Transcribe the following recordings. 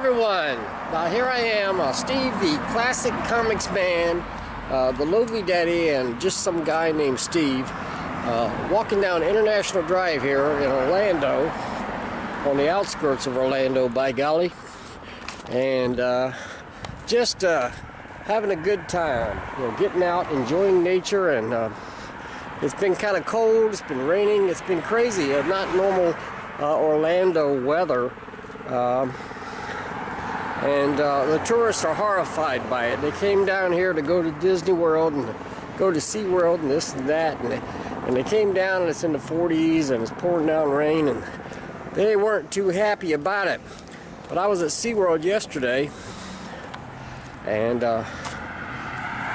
everyone. Now here I am, Steve, the classic comics man, the Lovely Daddy, and just some guy named Steve, walking down International Drive here in Orlando, on the outskirts of Orlando, by golly, and just having a good time, getting out, enjoying nature, and it's been kind of cold, it's been raining, it's been crazy, not normal Orlando weather. The tourists are horrified by it. They came down here to go to Disney World and go to SeaWorld and this and that, and they came down and it's in the 40s and it's pouring down rain, and they weren't too happy about it. But I was at SeaWorld yesterday, and it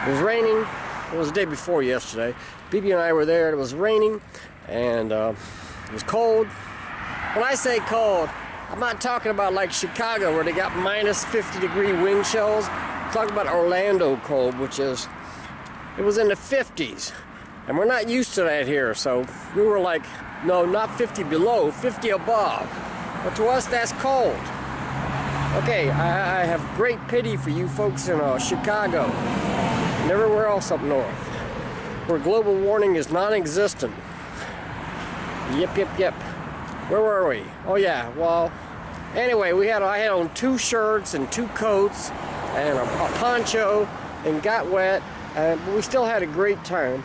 was raining. It was the day before yesterday. BB and I were there, and it was raining, and it was cold. When I say cold, I'm not talking about like Chicago where they got minus 50-degree wind chills. I'm talking about Orlando cold, which is, it was in the 50s. And we're not used to that here, so we were like, no, not 50 below, 50 above. But to us, that's cold. Okay, I have great pity for you folks in Chicago and everywhere else up north, where global warming is non-existent. Yep. Where were we? Oh yeah, well, anyway, I had on 2 shirts and 2 coats and a poncho and got wet, but we still had a great time.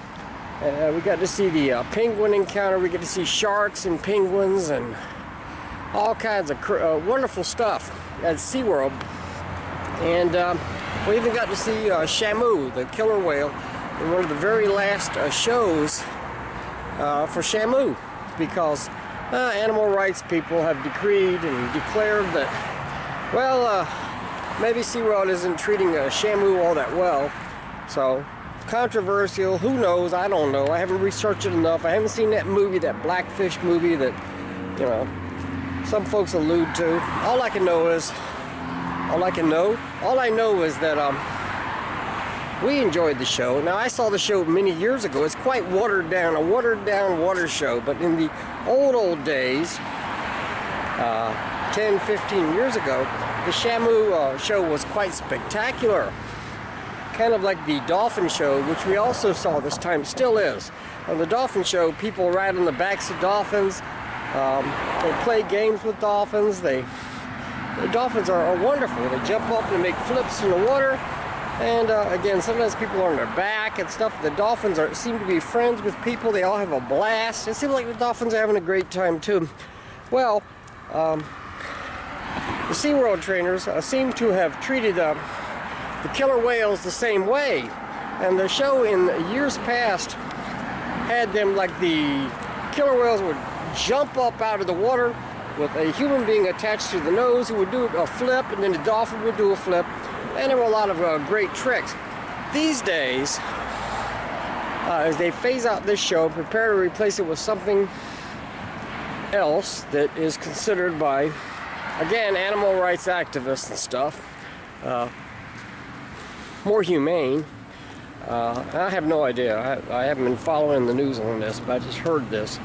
We got to see the penguin encounter, we get to see sharks and penguins and all kinds of wonderful stuff at SeaWorld. And we even got to see Shamu, the killer whale, in one of the very last shows for Shamu, because animal rights people have decreed and declared that, well, maybe SeaWorld isn't treating Shamu all that well. So, controversial, who knows, I don't know. I haven't researched it enough. I haven't seen that movie, that Blackfish movie that, some folks allude to. All I know is that we enjoyed the show. Now, I saw the show many years ago. It's quite watered down, a watered down water show. But in the old days, 10, 15 years ago, the Shamu show was quite spectacular. Kind of like the dolphin show, which we also saw this time, still is. On the dolphin show, people ride on the backs of dolphins. They play games with dolphins. The dolphins are wonderful. They jump up and make flips in the water. And again, sometimes people are on their back and stuff. The dolphins seem to be friends with people. They all have a blast. It seems like the dolphins are having a great time too. Well, the SeaWorld trainers seem to have treated the killer whales the same way. And the show in years past had them like the killer whales would jump up out of the water with a human being attached to the nose who would do a flip, and then the dolphin would do a flip. And there were a lot of great tricks. These days, as they phase out this show, prepare to replace it with something else that is considered by, again, animal rights activists and stuff, more humane. I have no idea. I haven't been following the news on this, but I just heard this.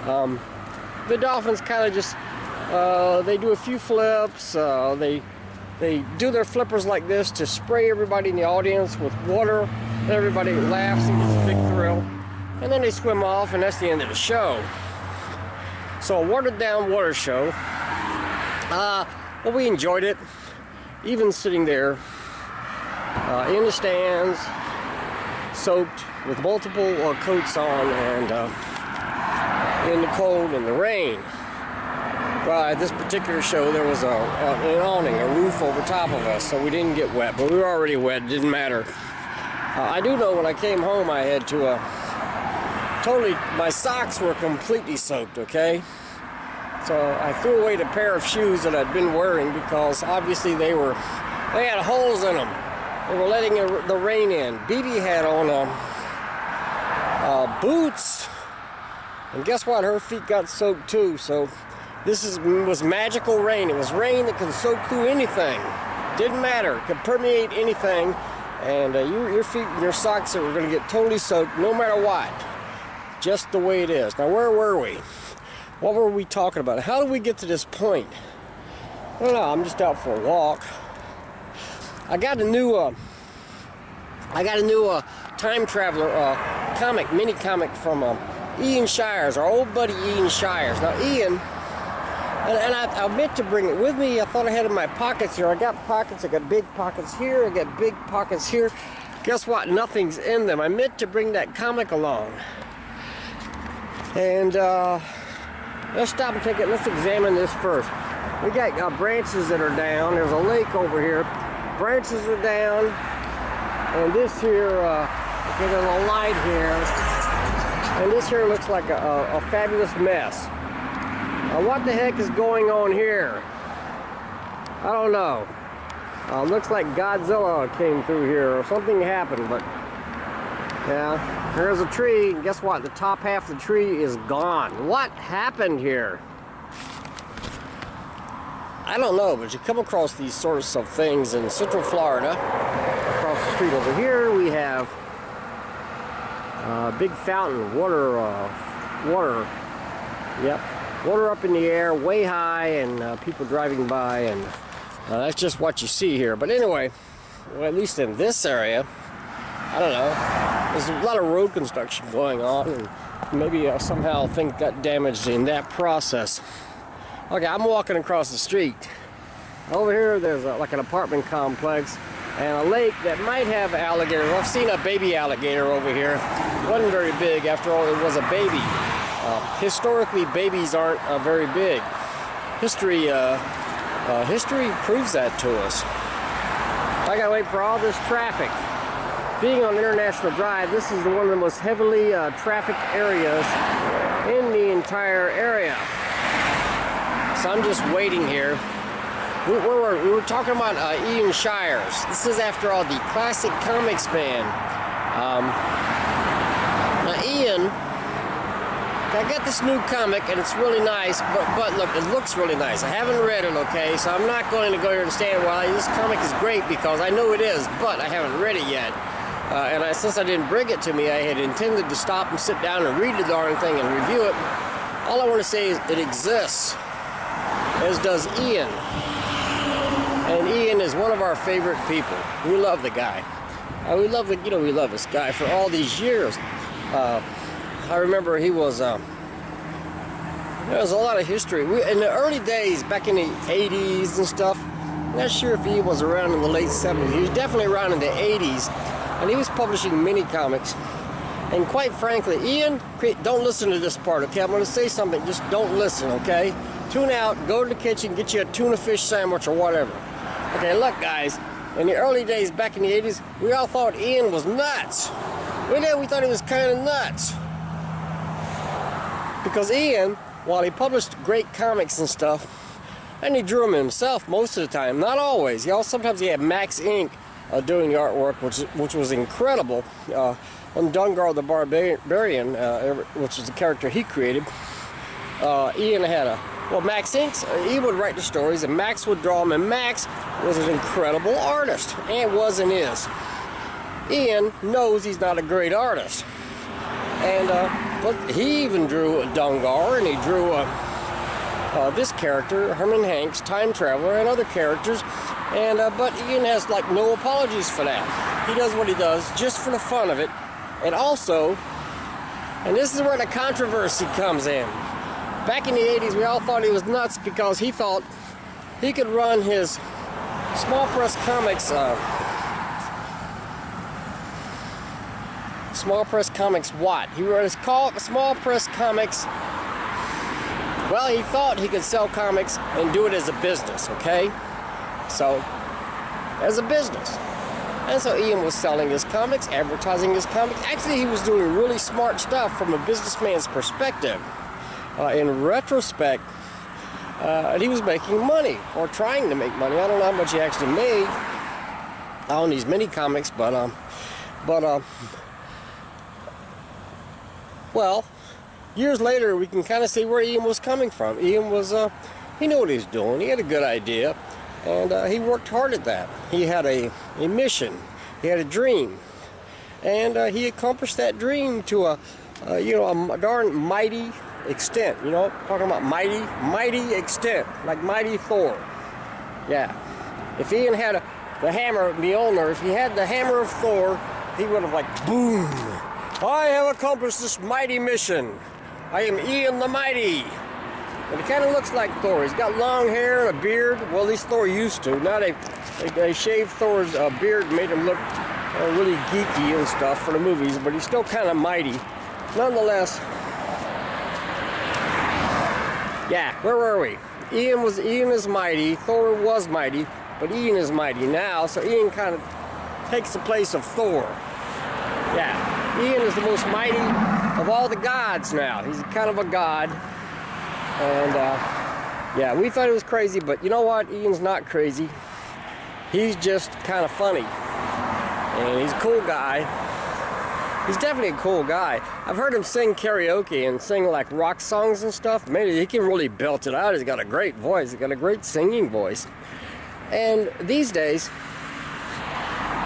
The dolphins kind of just, they do a few flips, they do their flippers like this to spray everybody in the audience with water, and everybody laughs and gets a big thrill, and then they swim off, and that's the end of the show. So a watered down water show. Well, we enjoyed it, even sitting there in the stands, soaked with multiple coats on, and in the cold and the rain. Well, at this particular show, there was an awning, a roof over top of us, so we didn't get wet, but we were already wet, it didn't matter. I do know when I came home, I had to my socks were completely soaked, okay? So I threw away the pair of shoes that I'd been wearing because obviously they had holes in them. They were letting the rain in. BB had on boots, and guess what? Her feet got soaked too, so this was magical rain. It was rain that can soak through anything. Didn't matter. It could permeate anything. And your feet and your socks are going to get totally soaked no matter what. Just the way it is. Now, where were we? What were we talking about? How did we get to this point? I don't know, I'm just out for a walk. I got a new time traveler comic, mini comic from Ian Shires, our old buddy Ian Shires. Now Ian, and I meant to bring it with me. I thought I had it in my pockets here. I got pockets. I got big pockets here. I got big pockets here. Guess what? Nothing's in them. I meant to bring that comic along. And let's stop and take it. Let's examine this first. We got branches that are down. There's a lake over here. Branches are down. And this here, get a little light here. And this here looks like a fabulous mess. What the heck is going on here? I don't know. Looks like Godzilla came through here or something happened, but yeah, there's a tree, and guess what? The top half of the tree is gone. What happened here? I don't know, but you come across these sorts of things in Central Florida. Across the street over here, we have a big fountain, water, yep. Water up in the air, way high, and people driving by, and that's just what you see here. But anyway, well, at least in this area, I don't know, there's a lot of road construction going on, and maybe somehow things got damaged in that process. Okay, I'm walking across the street. Over here, there's like an apartment complex and a lake that might have alligators. I've seen a baby alligator over here. It wasn't very big. After all, it was a baby. Historically, babies aren't very big. History proves that to us. I gotta wait for all this traffic. Being on International Drive, this is one of the most heavily trafficked areas in the entire area. So I'm just waiting here. We were talking about Ian Shires. This is, after all, the classic comics man. Now Ian, I got this new comic and it's really nice, but look, it looks really nice. I haven't read it, okay, so I'm not going to go here and stand, well, this comic is great, because I know it is, but I haven't read it yet. Since I didn't bring it to me, I had intended to stop and sit down and read the darn thing and review it. All I want to say is it exists, as does Ian. And Ian is one of our favorite people. We love the guy. We love this guy for all these years. I remember he was, there was a lot of history. In the early days, back in the 80s and stuff, I'm not sure if he was around in the late 70s. He was definitely around in the 80s, and he was publishing mini comics. And quite frankly, Ian, don't listen to this part, okay? I'm going to say something, just don't listen, okay? Tune out, go to the kitchen, get you a tuna fish sandwich or whatever. Okay, look guys, in the early days, back in the 80s, we all thought Ian was nuts. We thought he was kind of nuts. Because Ian, while he published great comics and stuff, and he drew them himself most of the time, not always. Sometimes he had Max Inc. Doing the artwork, which was incredible. On Dungar the Barbarian, which is the character he created, Ian had Max Inc. He would write the stories, and Max would draw them, and Max was an incredible artist, and was and is. Ian knows he's not a great artist. And but he even drew Dungar, and he drew this character, Herman Hanks, time traveler, and other characters. And but Ian has like no apologies for that. He does what he does just for the fun of it. And also, and this is where the controversy comes in. Back in the 80s, we all thought he was nuts because he thought he could run his small press comics. Small press comics what? He was called small press comics. Well, he thought he could sell comics and do it as a business, okay? So, as a business. And so Ian was selling his comics, advertising his comics. Actually, he was doing really smart stuff from a businessman's perspective. In retrospect, he was making money, or trying to make money. I don't know how much he actually made on these mini comics, well, years later, we can kind of see where Ian was coming from. Ian was, he knew what he was doing. He had a good idea, and he worked hard at that. He had a mission. He had a dream, and he accomplished that dream to a darn mighty extent. Talking about mighty extent, like mighty Thor. Yeah. If Ian had the hammer, Mjolnir, if he had the hammer of Thor, he would have like, boom. I have accomplished this mighty mission. I am Ian the Mighty. And he kind of looks like Thor. He's got long hair and a beard. Well, at least Thor used to. Now they shaved Thor's beard and made him look really geeky and stuff for the movies, but he's still kind of mighty. Nonetheless, yeah, where were we? Ian is mighty. Thor was mighty, but Ian is mighty now, so Ian kind of takes the place of Thor. Yeah, Ian is the most mighty of all the gods now. He's kind of a god. And yeah, we thought it was crazy, but you know what? Ian's not crazy. He's just kind of funny. And he's a cool guy. He's definitely a cool guy. I've heard him sing karaoke and sing like rock songs and stuff. Man, he can really belt it out. He's got a great voice. He's got a great singing voice. And these days,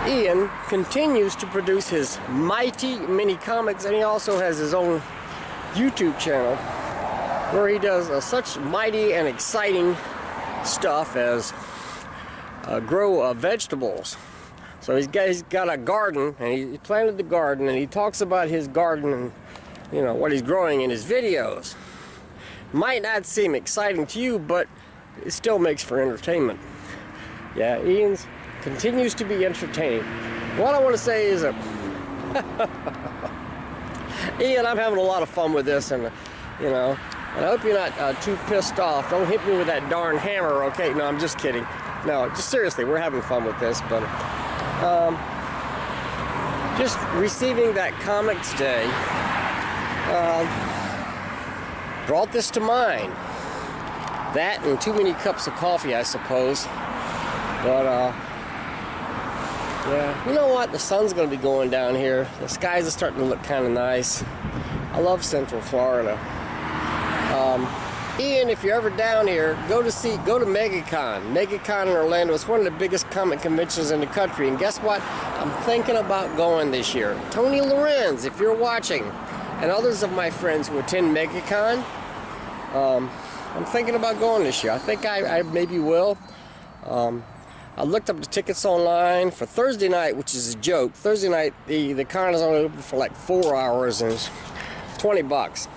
Ian continues to produce his mighty mini comics, and he also has his own YouTube channel where he does such mighty and exciting stuff as grow vegetables. So he's got a garden, and he planted the garden, and he talks about his garden and, you know, what he's growing in his videos. Might not seem exciting to you, but it still makes for entertainment. Yeah, Ian's continues to be entertaining. What I want to say is that Ian, I'm having a lot of fun with this, and you know, and I hope you're not too pissed off. Don't hit me with that darn hammer, okay? No, I'm just kidding. No, just seriously, we're having fun with this, but just receiving that Comics Day brought this to mind. That and too many cups of coffee, I suppose. But yeah, you know what? The sun's going to be going down here. The skies are starting to look kind of nice. I love Central Florida. Ian, if you're ever down here, go to MegaCon. MegaCon in Orlando is one of the biggest comic conventions in the country. And guess what? I'm thinking about going this year. Tony Lorenz, if you're watching, and others of my friends who attend MegaCon, I'm thinking about going this year. I think I maybe will. I looked up the tickets online for Thursday night, which is a joke. Thursday night, the con is only open for like 4 hours, and it's $20.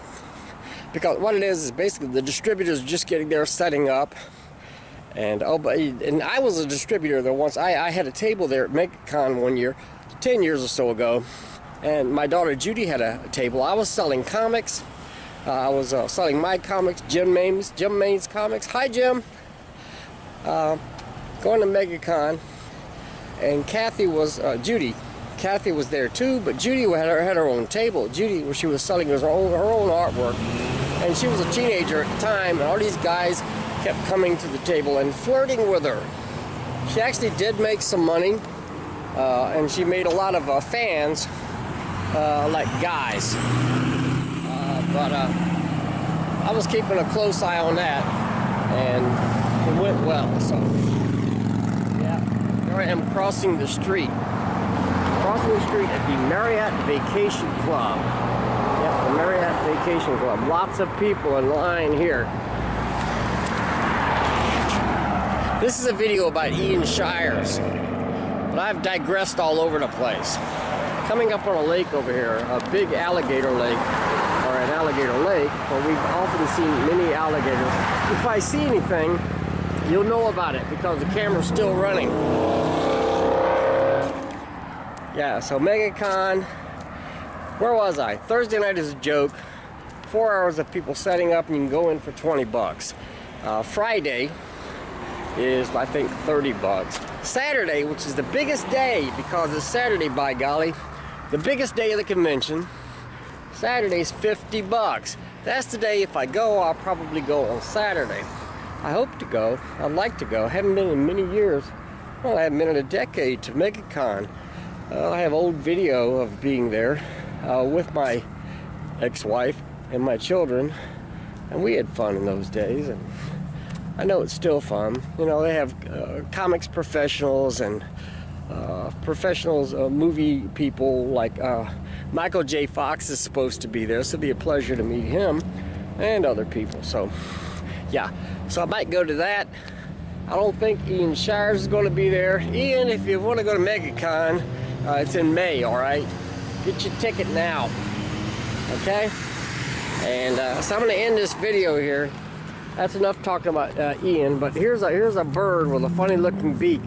Because what it is basically the distributors just getting there, setting up. And I was a distributor there once. I had a table there at MegaCon one year, 10 years or so ago. And my daughter Judy had a table. I was selling comics. I was selling my comics, Jim Main's comics. Hi, Jim. Going to MegaCon, and Judy. Kathy was there too, but Judy had her own table. Judy, where she was selling her own artwork, and she was a teenager at the time, and all these guys kept coming to the table and flirting with her. She actually did make some money, and she made a lot of fans, like guys. But I was keeping a close eye on that, and it went well. So yeah, here I am crossing the street. Crossing the street at the Marriott Vacation Club. Yep, the Marriott Vacation Club. Lots of people in line here. This is a video about Ian Shires, but I've digressed all over the place. Coming up on a lake over here, a big alligator lake, or an alligator lake, where we've often seen many alligators. If I see anything, you'll know about it because the camera's still running. Yeah, so MegaCon, where was I? Thursday night is a joke. 4 hours of people setting up, and you can go in for $20. Friday is, I think, $30. Saturday, which is the biggest day, because it's Saturday, by golly, the biggest day of the convention, Saturday's $50. That's the day, if I go, I'll probably go on Saturday. I hope to go. I'd like to go. I haven't been in many years. Well, I haven't been in a decade to MegaCon. I have old video of being there with my ex-wife and my children, and we had fun in those days, and I know it's still fun. You know, they have comics professionals and movie people like Michael J. Fox is supposed to be there, so it'll be a pleasure to meet him and other people. So yeah, so I might go to that, I don't think Ian Shires is going to be there. Ian, if you want to go to MegaCon, it's in May, alright? Get your ticket now. Okay? And so I'm going to end this video here. That's enough talking about Ian, but here's a bird with a funny looking beak.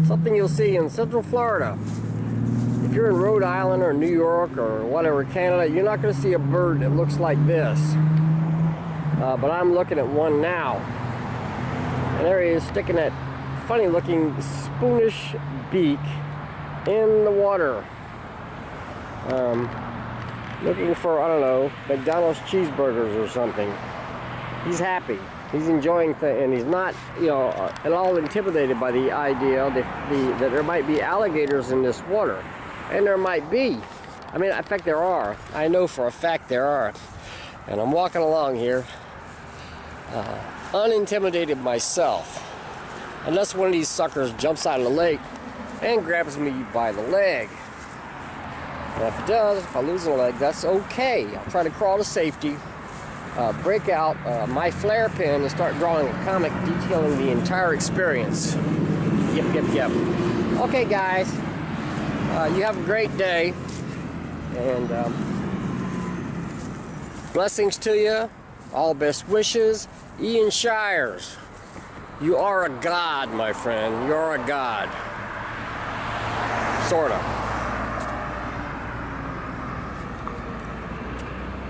Something you'll see in Central Florida. If you're in Rhode Island or New York or whatever, Canada, you're not going to see a bird that looks like this. But I'm looking at one now. And there he is, sticking that funny looking spoonish beak in the water. Looking for, I don't know, McDonald's cheeseburgers or something. He's happy. He's enjoying things, and he's not, you know, at all intimidated by the idea that there might be alligators in this water. And there might be. I mean, in fact, there are. I know for a fact there are. And I'm walking along here, unintimidated myself. Unless one of these suckers jumps out of the lake and grabs me by the leg. And if it does, if I lose a leg, that's okay. I'll try to crawl to safety, break out my flare pen and start drawing a comic detailing the entire experience. Yep. Okay, guys. You have a great day. And blessings to you. All best wishes. Ian Shires. You are a god, my friend. You are a god. Sorta.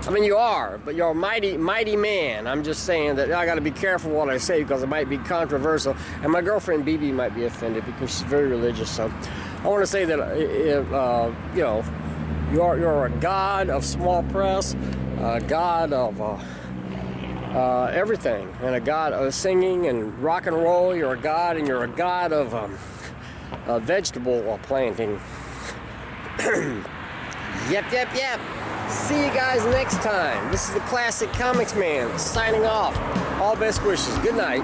I mean, you are, but you're a mighty, mighty man. I'm just saying that I got to be careful what I say because it might be controversial. And my girlfriend, BB, might be offended because she's very religious. So I want to say that, you know, you're a god of small press, a god of everything, and a god of singing and rock and roll. You're a god, and you're a god of vegetable planting. Yep. See you guys next time. This is the Classic Comics Man signing off. All best wishes. Good night.